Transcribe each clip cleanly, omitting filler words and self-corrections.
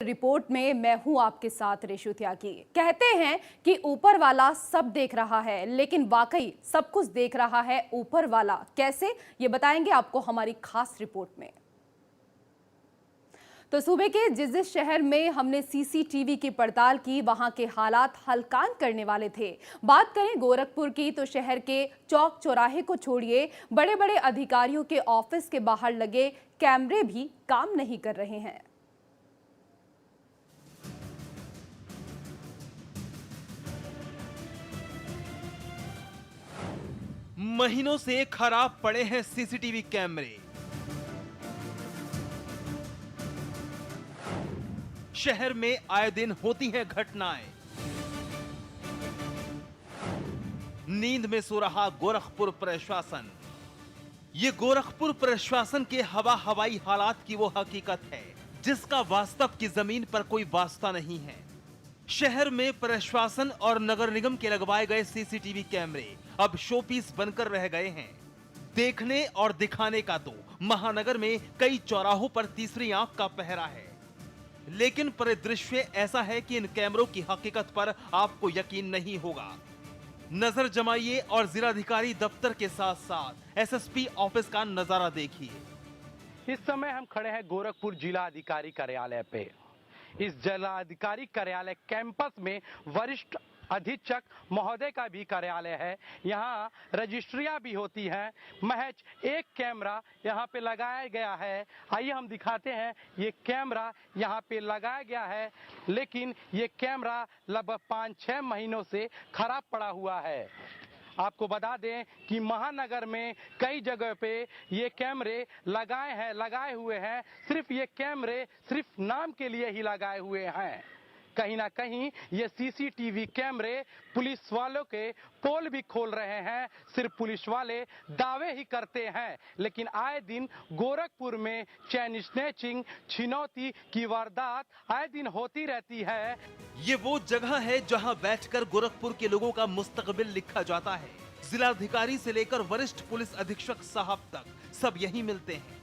Report में मैं हूं आपके साथ रेशु त्यागी। कहते हैं कि ऊपर वाला सब देख रहा है, लेकिन वाकई सब कुछ देख रहा है ऊपर वाला। कैसे, ये बताएंगे आपको हमारी खास रिपोर्ट में। तो सूबे के जिस शहर में हमने सीसीटीवी की पड़ताल की, वहां के हालात हलकान करने वाले थे। बात करें गोरखपुर की, तो शहर के चौक चौराहे को छोड़िए, बड़े बड़े अधिकारियों के ऑफिस के बाहर लगे कैमरे भी काम नहीं कर रहे हैं। महीनों से खराब पड़े हैं सीसीटीवी कैमरे। शहर में आए दिन होती हैं घटनाएं। नींद में सो रहा गोरखपुर प्रशासन। ये गोरखपुर प्रशासन के हवाई हालात की वो हकीकत है जिसका वास्तव की जमीन पर कोई वास्ता नहीं है। शहर में प्रशासन और नगर निगम के लगवाए गए सीसीटीवी कैमरे अब शोपीस बनकर रह गए हैं। देखने और दिखाने का तो महानगर में कई चौराहों पर तीसरी आंख का पहरा है, लेकिन परिदृश्य ऐसा है कि इन कैमरों की हकीकत पर आपको यकीन नहीं होगा। नजर जमाइए और जिलाधिकारी दफ्तर के साथ साथ एसएसपी ऑफिस का नजारा देखिए। इस समय हम खड़े हैं गोरखपुर जिला अधिकारी कार्यालय पे। इस जिलाधिकारी कार्यालय कैंपस में वरिष्ठ अधीक्षक महोदय का भी कार्यालय है। यहाँ रजिस्ट्रियां भी होती हैं। महज एक कैमरा यहाँ पे लगाया गया है। आइए हम दिखाते हैं। ये कैमरा यहाँ पे लगाया गया है, लेकिन ये कैमरा लगभग 5-6 महीनों से खराब पड़ा हुआ है। आपको बता दें कि महानगर में कई जगह पे ये कैमरे लगाए हुए हैं। सिर्फ ये कैमरे सिर्फ नाम के लिए ही लगाए हुए हैं। कहीं ना कहीं ये सीसीटीवी कैमरे पुलिस वालों के पोल भी खोल रहे हैं। सिर्फ पुलिस वाले दावे ही करते हैं, लेकिन आए दिन गोरखपुर में चैन स्नैचिंग, छिनौती की वारदात आए दिन होती रहती है। ये वो जगह है जहां बैठकर गोरखपुर के लोगों का मुस्तकबिल लिखा जाता है। जिलाधिकारी से लेकर वरिष्ठ पुलिस अधीक्षक साहब तक सब यहीं मिलते हैं,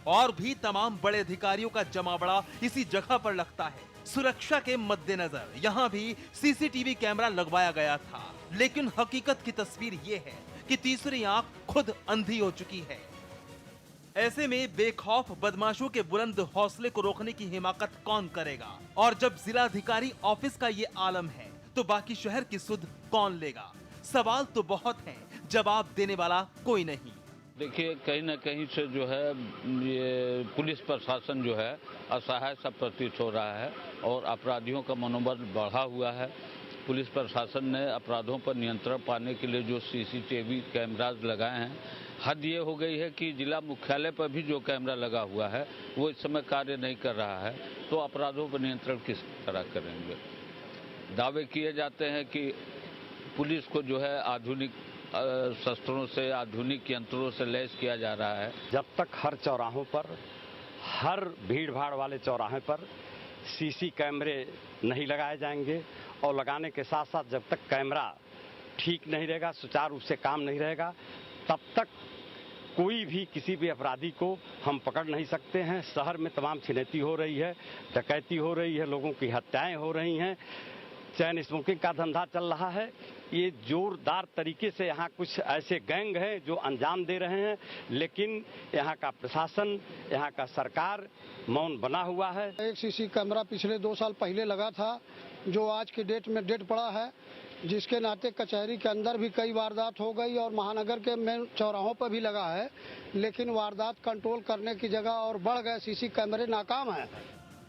और भी तमाम बड़े अधिकारियों का जमावड़ा इसी जगह पर लगता है। सुरक्षा के मद्देनजर यहाँ भी सीसीटीवी कैमरा लगवाया गया था, लेकिन हकीकत की तस्वीर ये है कि तीसरी आंख खुद अंधी हो चुकी है। ऐसे में बेखौफ बदमाशों के बुलंद हौसले को रोकने की हिमाकत कौन करेगा? और जब जिलाधिकारी ऑफिस का ये आलम है, तो बाकी शहर की सुध कौन लेगा? सवाल तो बहुत हैं, जवाब देने वाला कोई नहीं। देखिए, कहीं ना कहीं से जो है ये पुलिस प्रशासन जो है असहाय सा प्रतीत हो रहा है और अपराधियों का मनोबल बढ़ा हुआ है। पुलिस प्रशासन ने अपराधों पर नियंत्रण पाने के लिए जो सीसीटीवी कैमराज लगाए हैं, हद ये हो गई है कि जिला मुख्यालय पर भी जो कैमरा लगा हुआ है वो इस समय कार्य नहीं कर रहा है, तो अपराधों पर नियंत्रण किस तरह करेंगे? दावे किए जाते हैं कि पुलिस को जो है आधुनिक शस्त्रों से, आधुनिक यंत्रों से लैस किया जा रहा है। जब तक हर चौराहों पर, हर भीड़ भाड़ वाले चौराहे पर सीसी कैमरे नहीं लगाए जाएंगे, और लगाने के साथ साथ जब तक कैमरा ठीक नहीं रहेगा, सुचारू रूप से काम नहीं रहेगा, तब तक कोई भी किसी भी अपराधी को हम पकड़ नहीं सकते हैं। शहर में तमाम छिनैती हो रही है, डकैती हो रही है, लोगों की हत्याएं हो रही हैं, चैन स्मोकिंग का धंधा चल रहा है। ये जोरदार तरीके से यहाँ कुछ ऐसे गैंग हैं जो अंजाम दे रहे हैं, लेकिन यहाँ का प्रशासन, यहाँ का सरकार मौन बना हुआ है। एक सीसी कैमरा पिछले 2 साल पहले लगा था, जो आज की डेट में डेड पड़ा है, जिसके नाते कचहरी के अंदर भी कई वारदात हो गई और महानगर के मेन चौराहों पर भी लगा है, लेकिन वारदात कंट्रोल करने की जगह और बढ़ गए। सीसी कैमरे नाकाम हैं।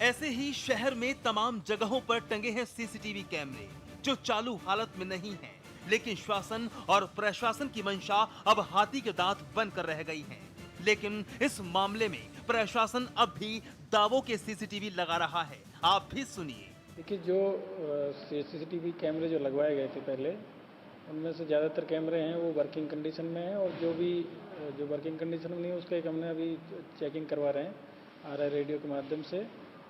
ऐसे ही शहर में तमाम जगहों पर टंगे हैं सीसीटीवी कैमरे जो चालू हालत में नहीं हैं, लेकिन शासन और प्रशासन की मंशा अब हाथी के दांत बनकर रह गई है। लेकिन इस मामले में प्रशासन अब भी दावों के सीसीटीवी लगा रहा है। आप भी सुनिए। देखिए, जो सीसीटीवी कैमरे जो लगवाए गए थे पहले, उनमें से ज़्यादातर कैमरे हैं वो वर्किंग कंडीशन में हैं, और जो वर्किंग कंडीशन में नहीं है उसका एक हमने अभी चेकिंग करवा रहे हैं RI रेडियो के माध्यम से।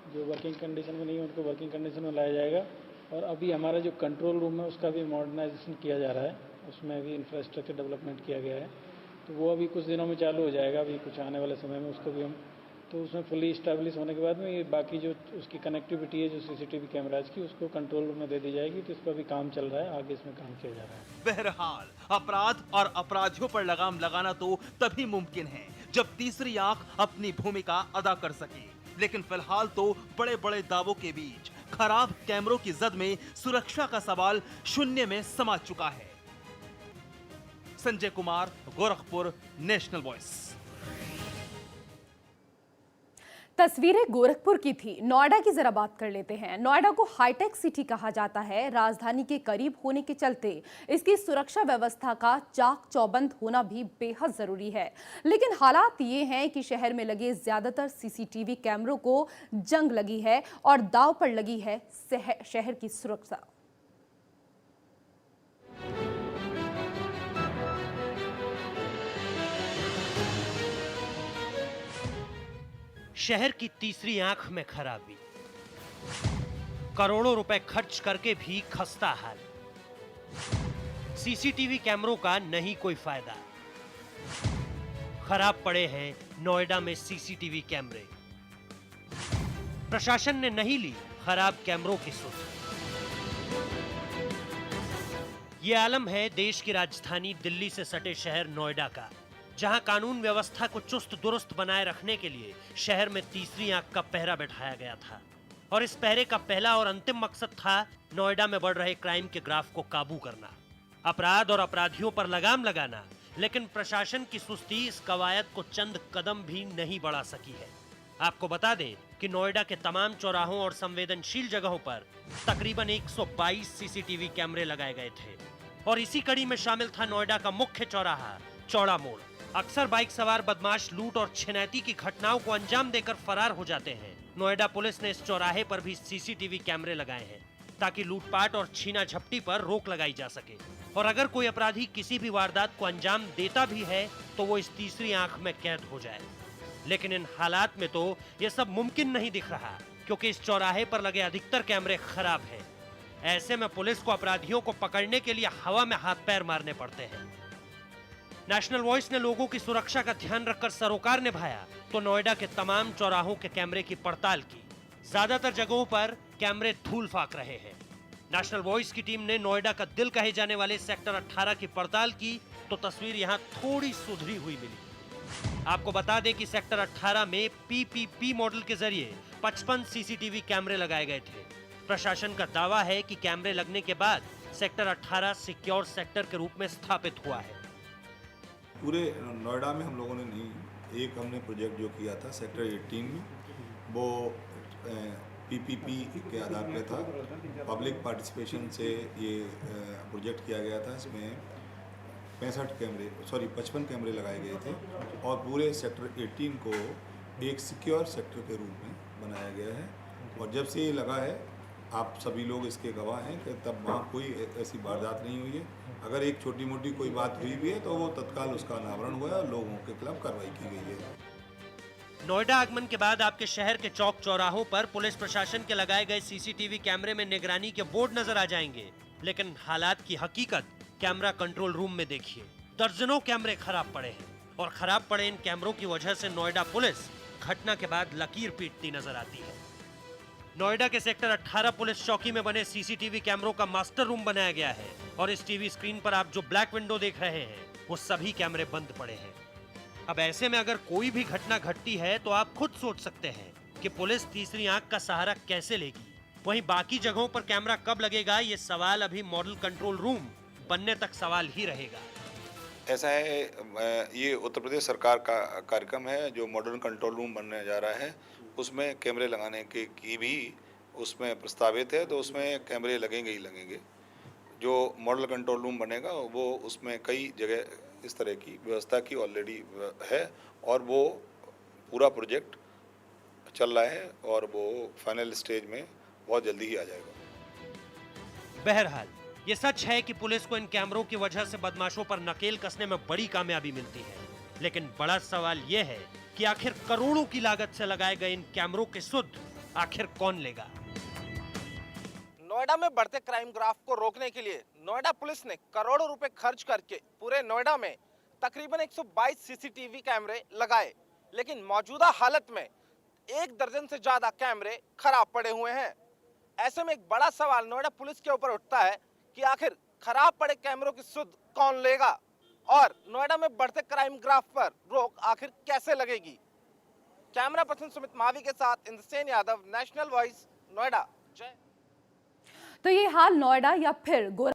जो वर्किंग कंडीशन में नहीं है उनको वर्किंग कंडीशन में लाया जाएगा। और अभी हमारा जो कंट्रोल रूम है उसका भी मॉडर्नाइजेशन किया जा रहा है, उसमें भी इंफ्रास्ट्रक्चर डेवलपमेंट किया गया है, तो वो अभी कुछ दिनों में चालू हो जाएगा। अभी कुछ आने वाले समय में उसको भी हम तो उसमें फुली इस्टेब्लिश होने के बाद में ये बाकी जो उसकी कनेक्टिविटी है जो सीसीटीवी कैमराज की, उसको कंट्रोल रूम में दे दी जाएगी। तो इस पर भी काम चल रहा है, आगे इसमें काम किया जा रहा है। बहरहाल अपराध और अपराधियों पर लगाम लगाना तो तभी मुमकिन है जब तीसरी आंख अपनी भूमिका अदा कर सके, लेकिन फिलहाल तो बड़े बड़े दावों के बीच खराब कैमरों की जद में सुरक्षा का सवाल शून्य में समा चुका है। Sanjay Kumar, Gorakhpur, national voice. तस्वीरें गोरखपुर की थी। नोएडा की जरा बात कर लेते हैं। नोएडा को हाईटेक सिटी कहा जाता है। राजधानी के करीब होने के चलते इसकी सुरक्षा व्यवस्था का चाक चौबंद होना भी बेहद जरूरी है। लेकिन हालात ये हैं कि शहर में लगे ज्यादातर सीसीटीवी कैमरों को जंग लगी है और दांव पर लगी है शहर की सुरक्षा। शहर की तीसरी आंख में खराबी, करोड़ों रुपए खर्च करके भी खस्ता हाल, सीसीटीवी कैमरों का नहीं कोई फायदा। खराब पड़े हैं नोएडा में सीसीटीवी कैमरे। प्रशासन ने नहीं ली खराब कैमरों की सुध। यह आलम है देश की राजधानी दिल्ली से सटे शहर नोएडा का, जहां कानून व्यवस्था को चुस्त दुरुस्त बनाए रखने के लिए शहर में तीसरी आंख का पहरा बैठाया गया था। और इस पहरे का पहला और अंतिम मकसद था नोएडा में बढ़ रहे क्राइम के ग्राफ को काबू करना, अपराध और अपराधियों पर लगाम लगाना। लेकिन प्रशासन की सुस्ती इस कवायद को चंद कदम भी नहीं बढ़ा सकी है। आपको बता दें कि नोएडा के तमाम चौराहों और संवेदनशील जगहों पर तकरीबन 122 सीसीटीवी कैमरे लगाए गए थे। और इसी कड़ी में शामिल था नोएडा का मुख्य चौराहा चौड़ा मोड़। अक्सर बाइक सवार बदमाश लूट और छिनैती की घटनाओं को अंजाम देकर फरार हो जाते हैं। नोएडा पुलिस ने इस चौराहे पर भी सीसीटीवी कैमरे लगाए हैं ताकि लूटपाट और छीना झपटी पर रोक लगाई जा सके। और अगर कोई अपराधी किसी भी वारदात को अंजाम देता भी है तो वो इस तीसरी आंख में कैद हो जाए। लेकिन इन हालात में तो ये सब मुमकिन नहीं दिख रहा, क्योंकि इस चौराहे पर लगे अधिकतर कैमरे खराब हैं। ऐसे में पुलिस को अपराधियों को पकड़ने के लिए हवा में हाथ पैर मारने पड़ते हैं। नेशनल वॉइस ने लोगों की सुरक्षा का ध्यान रखकर सरोकार निभाया तो नोएडा के तमाम चौराहों के कैमरे की पड़ताल की। ज्यादातर जगहों पर कैमरे धूल फाक रहे हैं। नेशनल वॉइस की टीम ने नोएडा का दिल कहे जाने वाले सेक्टर 18 की पड़ताल की तो तस्वीर यहां थोड़ी सुधरी हुई मिली। आपको बता दें कि सेक्टर 18 में पीपीपी मॉडल के जरिए 55 सीसीटीवी कैमरे लगाए गए थे। प्रशासन का दावा है कि कैमरे लगने के बाद सेक्टर 18 सिक्योर सेक्टर के रूप में स्थापित हुआ है। पूरे नोएडा में हम लोगों ने नहीं, एक हमने प्रोजेक्ट जो किया था सेक्टर 18 में, वो पीपीपी के आधार पे था। पब्लिक पार्टिसिपेशन से ये प्रोजेक्ट किया गया था। इसमें 55 कैमरे लगाए गए थे और पूरे सेक्टर 18 को एक सिक्योर सेक्टर के रूप में बनाया गया है। और जब से ये लगा है, आप सभी लोग इसके गवाह हैं कि तब वहाँ कोई ऐसी वारदात नहीं हुई है। अगर एक छोटी मोटी कोई बात हुई भी है तो वो तत्काल उसका अनावरण हुआ और लोगों के खिलाफ कार्रवाई की गई है। नोएडा आगमन के बाद आपके शहर के चौक चौराहों पर पुलिस प्रशासन के लगाए गए सीसीटीवी कैमरे में निगरानी के बोर्ड नजर आ जाएंगे। लेकिन हालात की हकीकत कैमरा कंट्रोल रूम में देखिए। दर्जनों कैमरे खराब पड़े हैं और खराब पड़े इन कैमरों की वजह से नोएडा पुलिस घटना के बाद लकीर पीटती नजर आती है। नोएडा के सेक्टर 18 पुलिस चौकी में बने सीसीटीवी कैमरों का मास्टर रूम बनाया गया है और इस टीवी स्क्रीन पर आप जो ब्लैक विंडो देख रहे हैं वो सभी कैमरे बंद पड़े हैं। अब ऐसे में अगर कोई भी घटना घटती है तो आप खुद सोच सकते हैं कि पुलिस तीसरी आंख का सहारा कैसे लेगी। वहीं बाकी जगहों पर कैमरा कब लगेगा, ये सवाल अभी मॉडल कंट्रोल रूम बनने तक सवाल ही रहेगा। ऐसा है, ये उत्तर प्रदेश सरकार का कार्यक्रम है जो मॉडर्न कंट्रोल रूम बनने जा रहा है। उसमें कैमरे लगाने की भी उसमें प्रस्तावित है, तो उसमें कैमरे लगेंगे ही लगेंगे। जो मॉडल कंट्रोल रूम बनेगा वो उसमें कई जगह इस तरह की व्यवस्था की ऑलरेडी है और वो पूरा प्रोजेक्ट चल रहा है और वो फाइनल स्टेज में बहुत जल्दी ही आ जाएगा। बहरहाल ये सच है कि पुलिस को इन कैमरों की वजह से बदमाशों पर नकेल कसने में बड़ी कामयाबी मिलती है। लेकिन बड़ा सवाल यह है कि आखिर करोड़ों की लागत से लगाए गए इन कैमरों के सुध आखिर कौन लेगा। नोएडा में बढ़ते क्राइम ग्राफ को रोकने के लिए नोएडा पुलिस ने करोड़ों रुपए खर्च करके पूरे नोएडा में तकरीबन 122 सीसीटीवी कैमरे लगाए। लेकिन मौजूदा हालत में 1 दर्जन से ज्यादा कैमरे खराब पड़े हुए हैं। ऐसे में एक बड़ा सवाल नोएडा पुलिस के ऊपर उठता है कि आखिर खराब पड़े कैमरों की सुध कौन लेगा और नोएडा में बढ़ते क्राइम ग्राफ पर रोक आखिर कैसे लगेगी। कैमरा पर्सन सुमित मावी के साथ इंद्रसेन यादव, नेशनल वॉइस, नोएडा। जय। तो ये हाल नोएडा या फिर